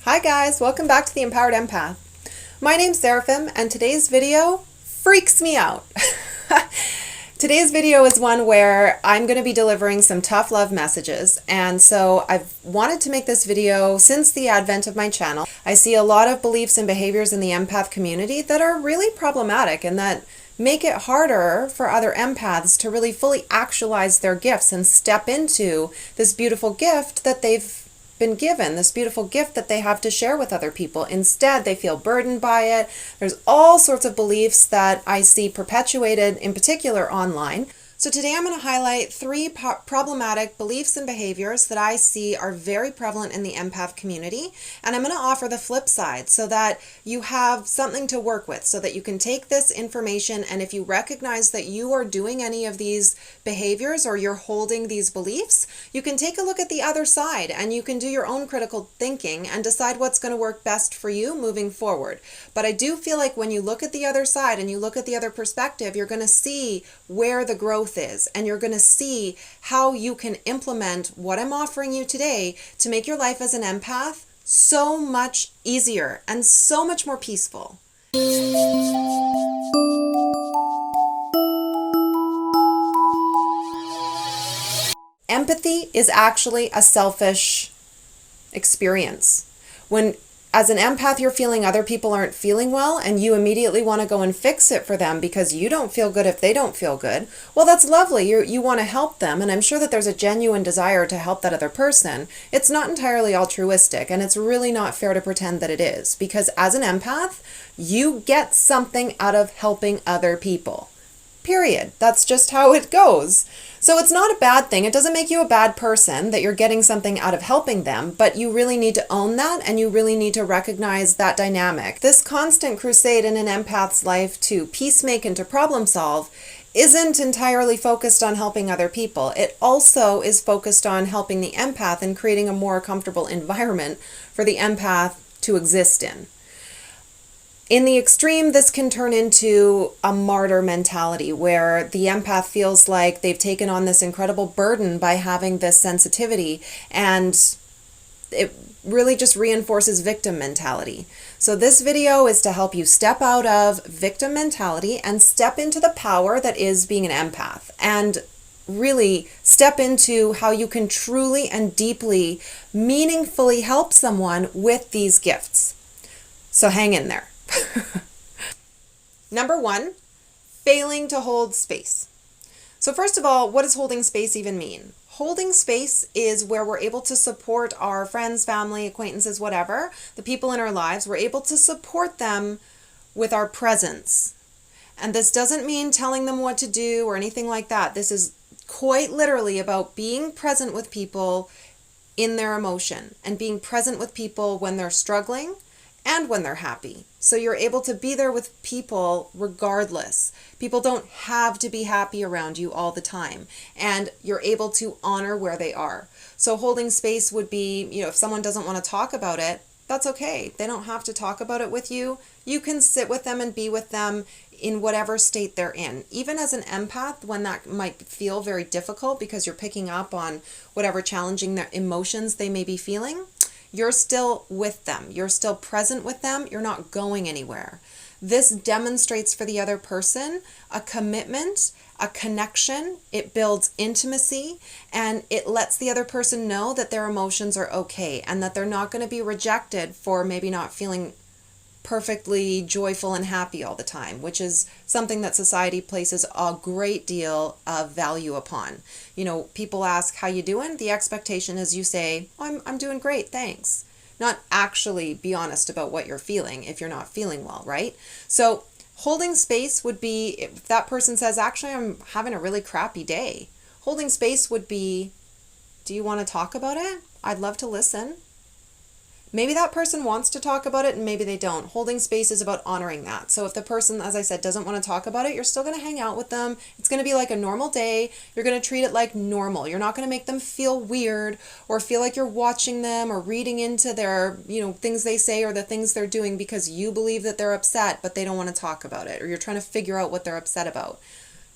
Hi guys, welcome back to the Empowered Empath. My name's Seraphim and today's video freaks me out. Today's video is one where I'm going to be delivering some tough love messages, and so I've wanted to make this video since the advent of my channel. I see a lot of beliefs and behaviors in the empath community that are really problematic and that make it harder for other empaths to really fully actualize their gifts and step into this beautiful gift that they've been given, this beautiful gift that they have to share with other people. Instead, they feel burdened by it. There's all sorts of beliefs that I see perpetuated, in particular online. So today I'm going to highlight three problematic beliefs and behaviors that I see are very prevalent in the empath community. And I'm going to offer the flip side so that you have something to work with, so that you can take this information, and if you recognize that you are doing any of these behaviors or you're holding these beliefs, you can take a look at the other side and you can do your own critical thinking and decide what's going to work best for you moving forward. But I do feel like when you look at the other side and you look at the other perspective, you're going to see where the growth is, and you're going to see how you can implement what I'm offering you today to make your life as an empath so much easier and so much more peaceful. Empathy is actually a selfish experience. When as an empath, you're feeling other people aren't feeling well and you immediately want to go and fix it for them because you don't feel good if they don't feel good. Well, that's lovely. You want to help them, and I'm sure that there's a genuine desire to help that other person. It's not entirely altruistic, and it's really not fair to pretend that it is, because as an empath, you get something out of helping other people. Period. That's just how it goes. So it's not a bad thing. It doesn't make you a bad person that you're getting something out of helping them, but you really need to own that, and you really need to recognize that dynamic. This constant crusade in an empath's life to peacemake and to problem solve isn't entirely focused on helping other people. It also is focused on helping the empath and creating a more comfortable environment for the empath to exist in. In the extreme, this can turn into a martyr mentality where the empath feels like they've taken on this incredible burden by having this sensitivity, and it really just reinforces victim mentality. So this video is to help you step out of victim mentality and step into the power that is being an empath, and really step into how you can truly and deeply, meaningfully help someone with these gifts. So hang in there. Number one, failing to hold space. So first of all, what does holding space even mean? Holding space is where we're able to support our friends, family, acquaintances, whatever, the people in our lives. We're able to support them with our presence. And this doesn't mean telling them what to do or anything like that. This is quite literally about being present with people in their emotion and being present with people when they're struggling and when they're happy. So you're able to be there with people regardless. People don't have to be happy around you all the time, and you're able to honor where they are. So holding space would be, if someone doesn't want to talk about it, that's okay. They don't have to talk about it with you. You can sit with them and be with them in whatever state they're in. Even as an empath, when that might feel very difficult because you're picking up on whatever challenging emotions they may be feeling, you're still with them. You're still present with them. You're not going anywhere. This demonstrates for the other person a commitment, a connection. It builds intimacy, and it lets the other person know that their emotions are okay and that they're not going to be rejected for maybe not feeling perfectly joyful and happy all the time, which is something that society places a great deal of value upon. People ask, how you doing? The expectation is you say, I'm doing great, thanks. Not actually be honest about what you're feeling if you're not feeling well, right? So holding space would be, if that person says, actually, I'm having a really crappy day. Holding space would be, do you want to talk about it? I'd love to listen. Maybe that person wants to talk about it and maybe they don't. Holding space is about honoring that. So if the person, as I said, doesn't want to talk about it, you're still going to hang out with them. It's going to be like a normal day. You're going to treat it like normal. You're not going to make them feel weird or feel like you're watching them or reading into their, things they say or the things they're doing because you believe that they're upset, but they don't want to talk about it, or you're trying to figure out what they're upset about.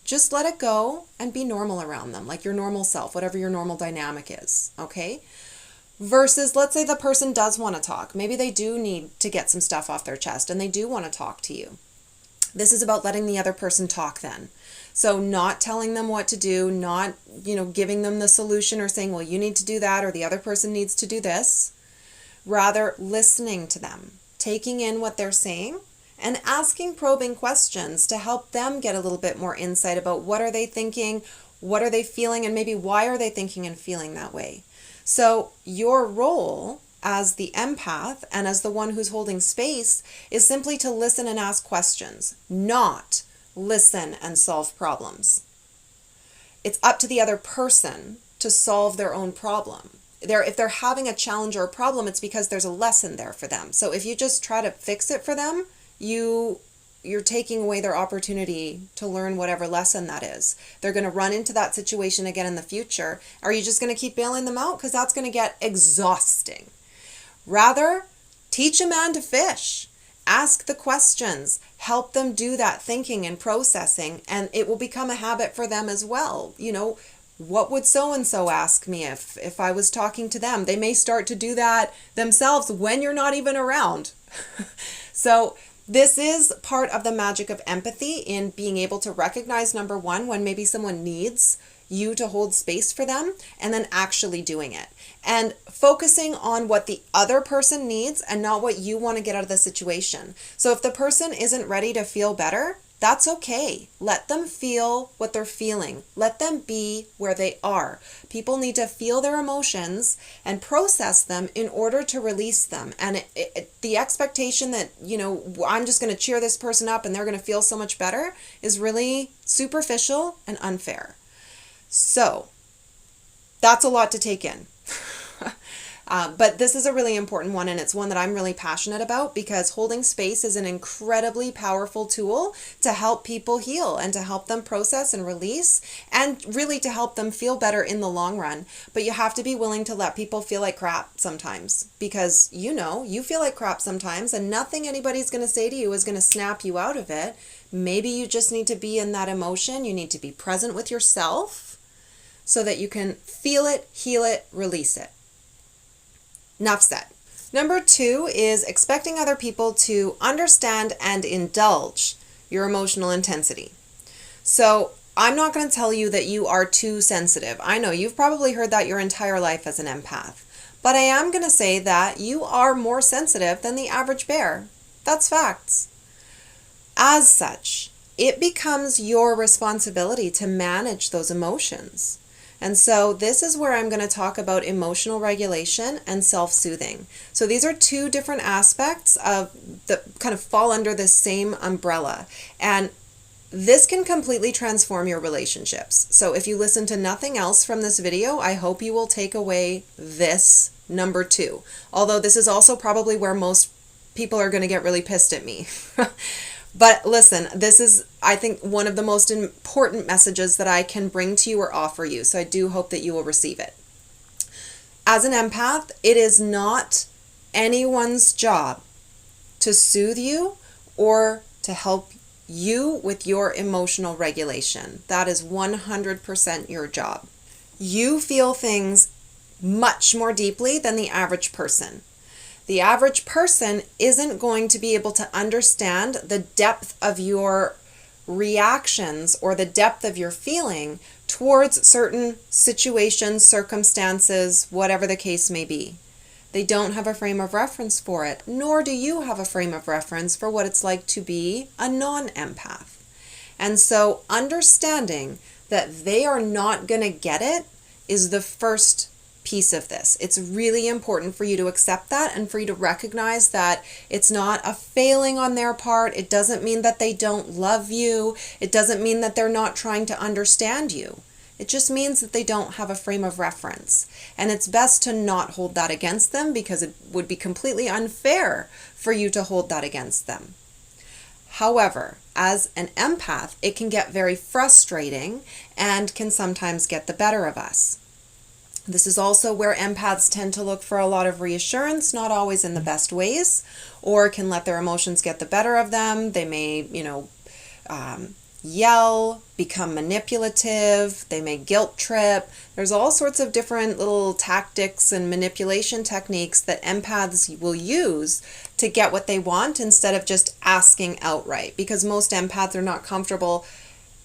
Just let it go and be normal around them, like your normal self, whatever your normal dynamic is, okay? Versus, let's say the person does want to talk. Maybe they do need to get some stuff off their chest and they do want to talk to you. This is about letting the other person talk then. So not telling them what to do, not, giving them the solution or saying, well, you need to do that or the other person needs to do this. Rather, listening to them, taking in what they're saying and asking probing questions to help them get a little bit more insight about what are they thinking, what are they feeling, and maybe why are they thinking and feeling that way. So your role as the empath and as the one who's holding space is simply to listen and ask questions, not listen and solve problems. It's up to the other person to solve their own problem. If they're having a challenge or a problem, it's because there's a lesson there for them. So if you just try to fix it for them, you're taking away their opportunity to learn whatever lesson that is. They're going to run into that situation again in the future. Are you just going to keep bailing them out? Because that's going to get exhausting. Rather, teach a man to fish. Ask the questions. Help them do that thinking and processing, and it will become a habit for them as well. What would so-and-so ask me if I was talking to them? They may start to do that themselves when you're not even around. So this is part of the magic of empathy in being able to recognize, number one, when maybe someone needs you to hold space for them, and then actually doing it. And focusing on what the other person needs and not what you want to get out of the situation. So if the person isn't ready to feel better, that's okay. Let them feel what they're feeling. Let them be where they are. People need to feel their emotions and process them in order to release them. And the expectation that, I'm just going to cheer this person up and they're going to feel so much better is really superficial and unfair. So that's a lot to take in. But this is a really important one, and it's one that I'm really passionate about because holding space is an incredibly powerful tool to help people heal and to help them process and release and really to help them feel better in the long run. But you have to be willing to let people feel like crap sometimes because you feel like crap sometimes and nothing anybody's going to say to you is going to snap you out of it. Maybe you just need to be in that emotion. You need to be present with yourself so that you can feel it, heal it, release it. Enough said. Number 2 is expecting other people to understand and indulge your emotional intensity. So I'm not going to tell you that you are too sensitive. I know you've probably heard that your entire life as an empath. But I am going to say that you are more sensitive than the average bear. That's facts. As such, it becomes your responsibility to manage those emotions. And so this is where I'm going to talk about emotional regulation and self-soothing. So these are 2 different aspects of that kind of fall under this same umbrella. And this can completely transform your relationships. So if you listen to nothing else from this video, I hope you will take away this number 2. Although this is also probably where most people are going to get really pissed at me. But listen, this is, I think, one of the most important messages that I can bring to you or offer you. So I do hope that you will receive it. As an empath, it is not anyone's job to soothe you or to help you with your emotional regulation. That is 100% your job. You feel things much more deeply than the average person. The average person isn't going to be able to understand the depth of your reactions or the depth of your feeling towards certain situations, circumstances, whatever the case may be. They don't have a frame of reference for it, nor do you have a frame of reference for what it's like to be a non-empath. And so understanding that they are not going to get it is the first piece of this. It's really important for you to accept that and for you to recognize that it's not a failing on their part. It doesn't mean that they don't love you. It doesn't mean that they're not trying to understand you. It just means that they don't have a frame of reference. And it's best to not hold that against them because it would be completely unfair for you to hold that against them. However, as an empath, it can get very frustrating and can sometimes get the better of us. This is also where empaths tend to look for a lot of reassurance, not always in the best ways, or can let their emotions get the better of them. They may, yell, become manipulative, they may guilt trip. There's all sorts of different little tactics and manipulation techniques that empaths will use to get what they want instead of just asking outright, because most empaths are not comfortable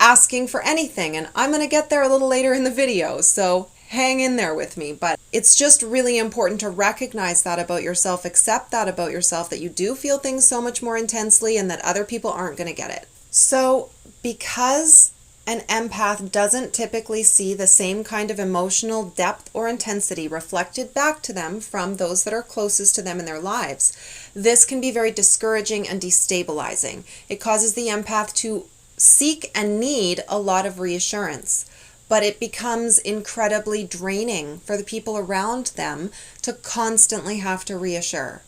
asking for anything, and I'm going to get there a little later in the video, so hang in there with me. But it's just really important to recognize that about yourself, accept that about yourself, that you do feel things so much more intensely and that other people aren't going to get it. So because an empath doesn't typically see the same kind of emotional depth or intensity reflected back to them from those that are closest to them in their lives, this can be very discouraging and destabilizing. It causes the empath to seek and need a lot of reassurance, but it becomes incredibly draining for the people around them to constantly have to reassure.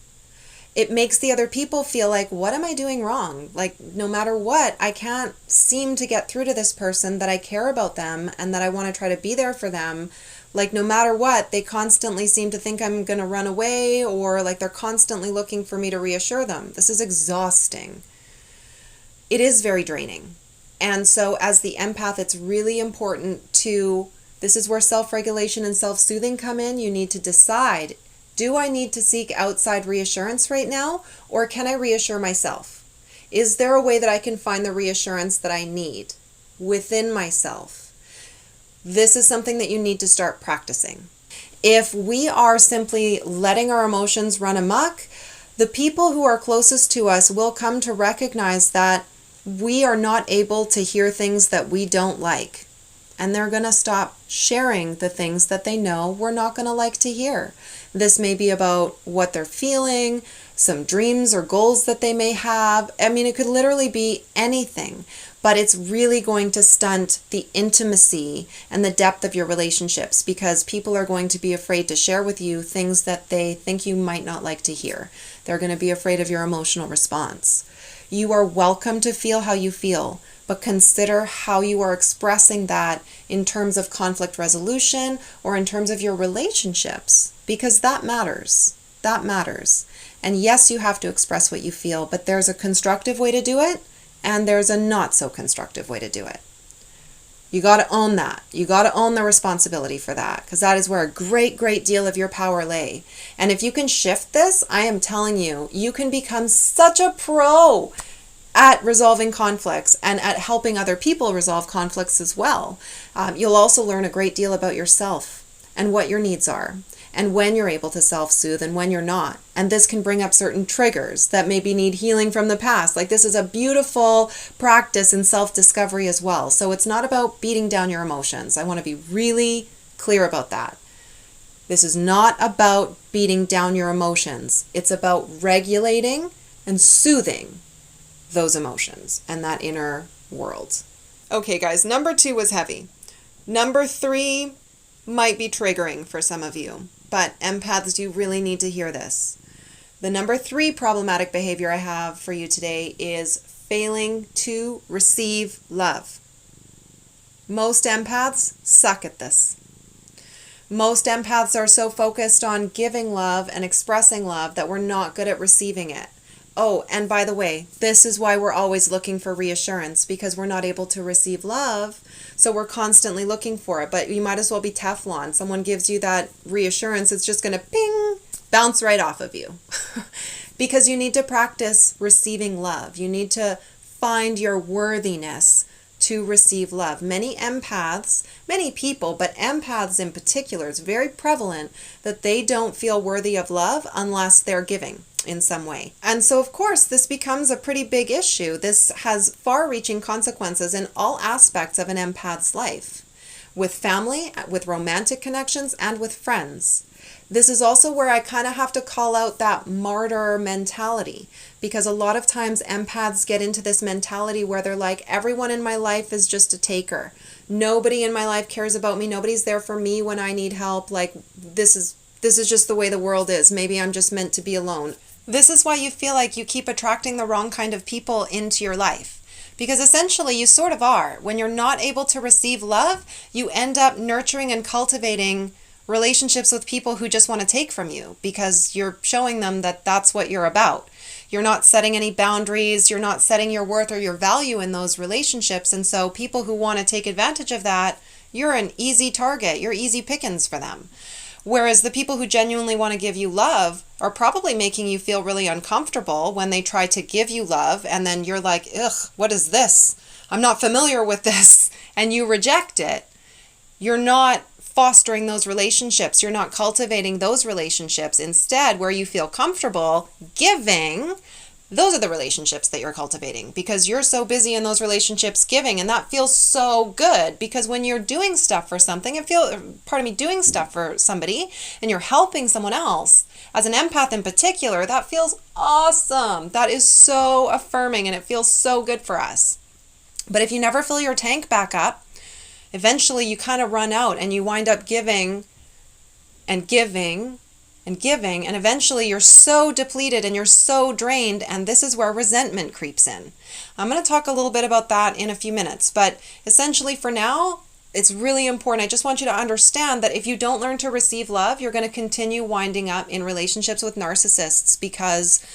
It makes the other people feel like, what am I doing wrong? Like, no matter what, I can't seem to get through to this person that I care about them and that I want to try to be there for them. Like, no matter what, they constantly seem to think I'm going to run away, or like they're constantly looking for me to reassure them. This is exhausting. It is very draining. And so as the empath, it's really important to, this is where self-regulation and self-soothing come in. You need to decide, do I need to seek outside reassurance right now, or can I reassure myself? Is there a way that I can find the reassurance that I need within myself? This is something that you need to start practicing. If we are simply letting our emotions run amok, the people who are closest to us will come to recognize that we are not able to hear things that we don't like. And they're going to stop sharing the things that they know we're not going to like to hear. This may be about what they're feeling, some dreams or goals that they may have. I mean, it could literally be anything, but it's really going to stunt the intimacy and the depth of your relationships, because people are going to be afraid to share with you things that they think you might not like to hear. They're going to be afraid of your emotional response. You are welcome to feel how you feel, but consider how you are expressing that in terms of conflict resolution or in terms of your relationships, because that matters. That matters. And yes, you have to express what you feel, but there's a constructive way to do it, and there's a not so constructive way to do it. You got to own that. You got to own the responsibility for that, because that is where a great, great deal of your power lay. And if you can shift this, I am telling you, you can become such a pro at resolving conflicts and at helping other people resolve conflicts as well. You'll also learn a great deal about yourself and what your needs are, and when you're able to self-soothe and when you're not. And this can bring up certain triggers that maybe need healing from the past. Like, this is a beautiful practice in self-discovery as well. So it's not about beating down your emotions. I want to be really clear about that. This is not about beating down your emotions. It's about regulating and soothing those emotions and that inner world. Okay, guys, number 2 was heavy. Number 3 might be triggering for some of you, but empaths, you really need to hear this. The number 3 problematic behavior I have for you today is failing to receive love. Most empaths suck at this. Most empaths are so focused on giving love and expressing love that we're not good at receiving it. Oh, and by the way, this is why we're always looking for reassurance, because we're not able to receive love, so we're constantly looking for it. But you might as well be Teflon. Someone gives you that reassurance, it's just going to ping, bounce right off of you. Because you need to practice receiving love. You need to find your worthiness to receive love. Many empaths, many people, but empaths in particular, it's very prevalent that they don't feel worthy of love unless they're giving in some way. And so, of course, this becomes a pretty big issue. This has far-reaching consequences in all aspects of an empath's life, with family, with romantic connections, and with friends. This is also where I kind of have to call out that martyr mentality, because a lot of times empaths get into this mentality where they're like, everyone in my life is just a taker. Nobody in my life cares about me. Nobody's there for me when I need help. Like, this is just the way the world is. Maybe I'm just meant to be alone. This is why you feel like you keep attracting the wrong kind of people into your life. Because essentially you sort of are. When you're not able to receive love, you end up nurturing and cultivating relationships with people who just want to take from you, because you're showing them that that's what you're about. You're not setting any boundaries. You're not setting your worth or your value in those relationships. And so people who want to take advantage of that, you're an easy target. You're easy pickings for them. Whereas the people who genuinely want to give you love are probably making you feel really uncomfortable when they try to give you love, and then you're like, ugh, what is this? I'm not familiar with this, and you reject it. You're not fostering those relationships. You're not cultivating those relationships. Instead, where you feel comfortable giving, those are the relationships that you're cultivating, because you're so busy in those relationships giving, and that feels so good, because when you're doing stuff for something, doing stuff for somebody and you're helping someone else, as an empath in particular, that feels awesome. That is so affirming, and it feels so good for us. But if you never fill your tank back up, eventually you kind of run out and you wind up giving and giving and giving, and eventually you're so depleted and you're so drained, and this is where resentment creeps in. I'm going to talk a little bit about that in a few minutes, but essentially for now, it's really important. I just want you to understand that if you don't learn to receive love, you're going to continue winding up in relationships with narcissists, because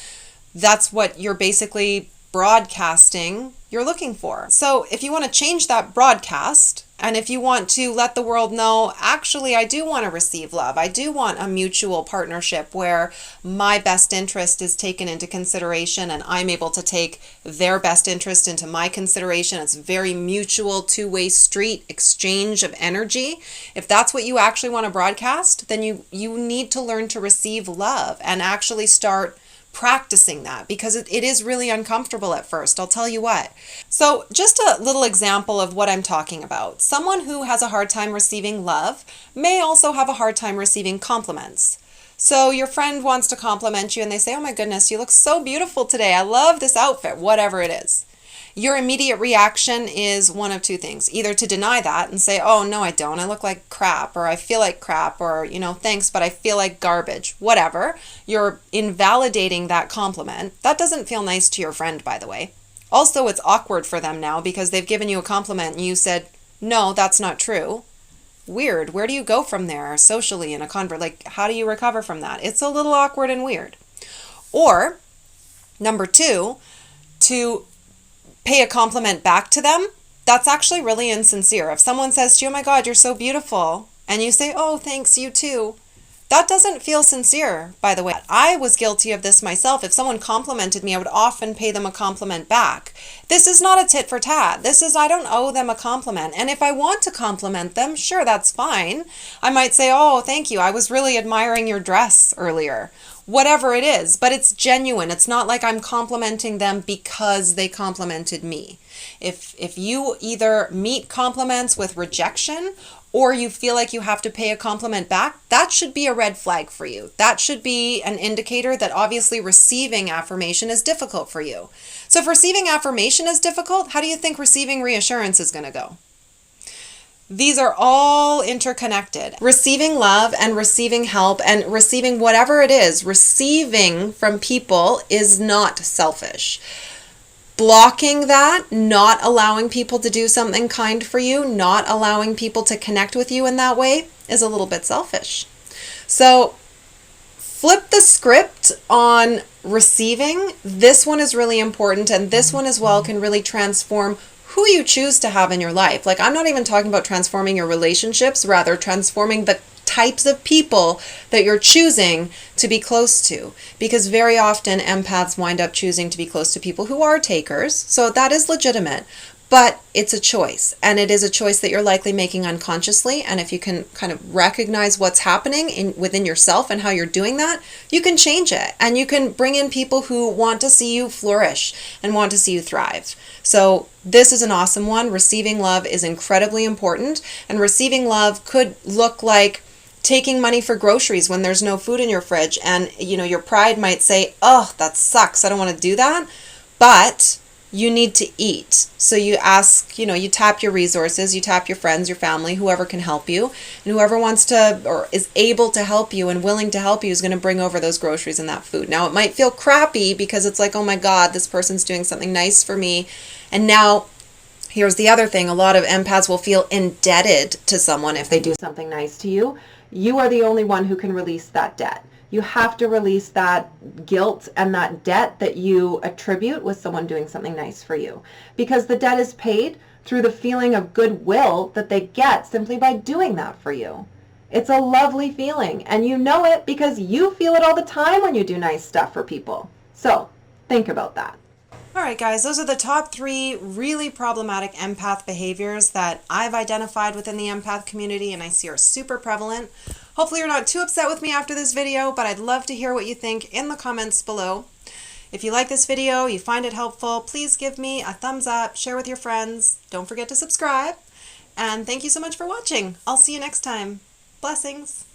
that's what you're basically broadcasting you're looking for. So if you want to change that broadcast, and if you want to let the world know, actually, I do want to receive love. I do want a mutual partnership where my best interest is taken into consideration and I'm able to take their best interest into my consideration. It's very mutual, two-way street exchange of energy. If that's what you actually want to broadcast, then you need to learn to receive love and actually start practicing that, because it is really uncomfortable at first. I'll tell you what. So just a little example of what I'm talking about. Someone who has a hard time receiving love may also have a hard time receiving compliments. So your friend wants to compliment you and they say, oh my goodness, you look so beautiful today. I love this outfit, whatever it is. Your immediate reaction is one of two things: either to deny that and say, oh, no, I don't. I look like crap, or I feel like crap, or, thanks, but I feel like garbage, whatever. You're invalidating that compliment. That doesn't feel nice to your friend, by the way. Also, it's awkward for them now because they've given you a compliment and you said, no, that's not true. Weird. Where do you go from there socially in a how do you recover from that? It's a little awkward and weird. Or, number two, to pay a compliment back to them, that's actually really insincere. If someone says to you, oh my God, you're so beautiful, and you say, oh, thanks, you too, that doesn't feel sincere, by the way. I was guilty of this myself. If someone complimented me, I would often pay them a compliment back. This is not a tit for tat. I don't owe them a compliment. And if I want to compliment them, sure, that's fine. I might say, oh, thank you. I was really admiring your dress earlier. Whatever it is, but it's genuine. It's not like I'm complimenting them because they complimented me. If you either meet compliments with rejection or you feel like you have to pay a compliment back, that should be a red flag for you. That should be an indicator that obviously receiving affirmation is difficult for you. So if receiving affirmation is difficult, how do you think receiving reassurance is going to go? These are all interconnected. Receiving love and receiving help and receiving whatever it is, receiving from people is not selfish. Blocking that, not allowing people to do something kind for you, not allowing people to connect with you in that way is a little bit selfish. So flip the script on receiving. This one is really important, and this one as well can really transform who you choose to have in your life. I'm not even talking about transforming your relationships, rather transforming the types of people that you're choosing to be close to. Because very often empaths wind up choosing to be close to people who are takers. So that is legitimate. But it's a choice, and it is a choice that you're likely making unconsciously. And if you can kind of recognize what's happening within yourself and how you're doing that, you can change it. And you can bring in people who want to see you flourish and want to see you thrive. So this is an awesome one. Receiving love is incredibly important. And receiving love could look like taking money for groceries when there's no food in your fridge. And, your pride might say, oh, that sucks. I don't want to do that. But you need to eat. So you ask, you tap your resources, you tap your friends, your family, whoever can help you. And whoever wants to or is able to help you and willing to help you is going to bring over those groceries and that food. Now, it might feel crappy because it's like, oh my God, this person's doing something nice for me. And now, here's the other thing. A lot of empaths will feel indebted to someone if they do something nice to you. You are the only one who can release that debt. You have to release that guilt and that debt that you attribute with someone doing something nice for you, because the debt is paid through the feeling of goodwill that they get simply by doing that for you. It's a lovely feeling, and you know it because you feel it all the time when you do nice stuff for people. So think about that. All right, guys, those are the top 3 really problematic empath behaviors that I've identified within the empath community and I see are super prevalent. Hopefully you're not too upset with me after this video, but I'd love to hear what you think in the comments below. If you like this video, you find it helpful, please give me a thumbs up, share with your friends, don't forget to subscribe, and thank you so much for watching. I'll see you next time. Blessings.